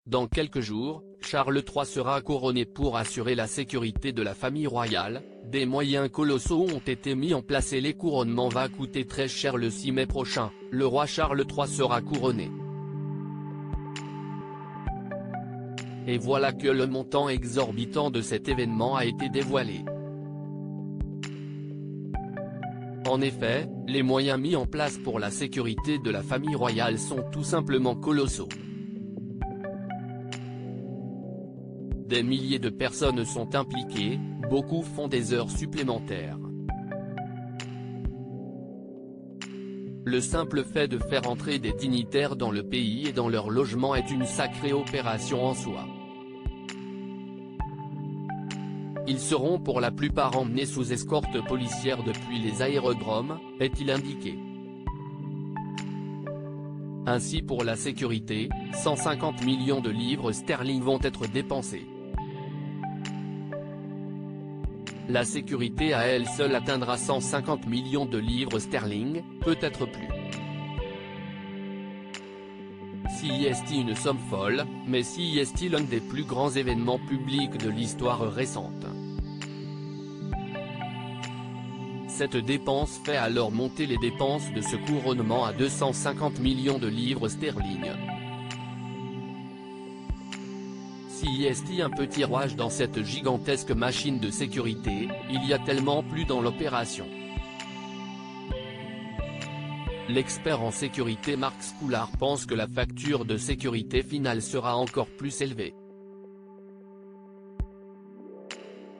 Dans quelques jours, Charles III sera couronné pour assurer la sécurité de la famille royale. Des moyens colossaux ont été mis en place et les couronnements va coûter très cher. Le 6 mai prochain, le roi Charles III sera couronné. Et voilà que le montant exorbitant de cet événement a été dévoilé. En effet, les moyens mis en place pour la sécurité de la famille royale sont tout simplement colossaux. Des milliers de personnes sont impliquées, beaucoup font des heures supplémentaires. Le simple fait de faire entrer des dignitaires dans le pays et dans leur logement est une sacrée opération en soi. Ils seront pour la plupart emmenés sous escorte policière depuis les aérodromes, est-il indiqué. Ainsi pour la sécurité, 150 millions de livres sterling vont être dépensés. La sécurité à elle seule atteindra 150 millions de livres sterling, peut-être plus. Si est une somme folle, mais si est l'un des plus grands événements publics de l'histoire récente. Cette dépense fait alors monter les dépenses de ce couronnement à 250 millions de livres sterling. Si est un petit rouage dans cette gigantesque machine de sécurité, il y a tellement plus dans l'opération. L'expert en sécurité Marc Scoulard pense que la facture de sécurité finale sera encore plus élevée.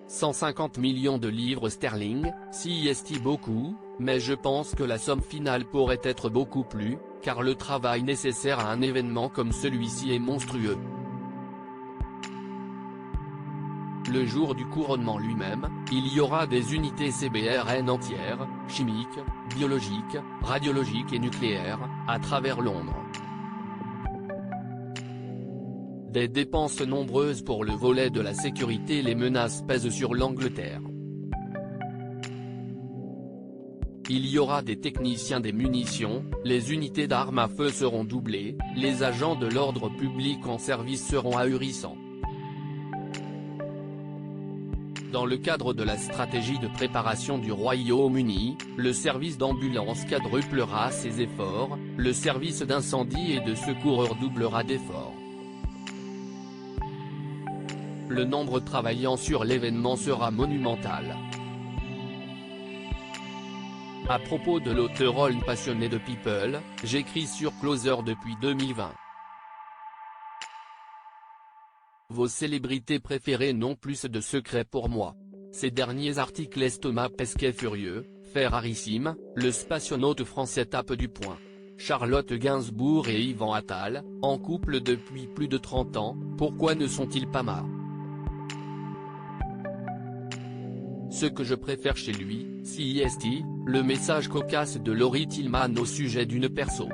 150 millions de livres sterling, si est beaucoup, mais je pense que la somme finale pourrait être beaucoup plus, car le travail nécessaire à un événement comme celui-ci est monstrueux. Le jour du couronnement lui-même, il y aura des unités CBRN entières, chimiques, biologiques, radiologiques et nucléaires, à travers Londres. Des dépenses nombreuses pour le volet de la sécurité. Les menaces pèsent sur l'Angleterre. Il y aura des techniciens des munitions, les unités d'armes à feu seront doublées, les agents de l'ordre public en service seront ahurissants. Dans le cadre de la stratégie de préparation du Royaume-Uni, le service d'ambulance quadruplera ses efforts, le service d'incendie et de secours redoublera d'efforts. Le nombre travaillant sur l'événement sera monumental. À propos de l'auteur Holm passionné de People, j'écris sur Closer depuis 2020. Vos célébrités préférées n'ont plus de secrets pour moi. Ces derniers articles est Thomas Pesquet furieux, fait rarissime, le spationaute français tape du poing. Charlotte Gainsbourg et Yvan Attal, en couple depuis plus de 30 ans, pourquoi ne sont-ils pas marre? Ce que je préfère chez lui, si est le message cocasse de Laurie Tillman au sujet d'une perso.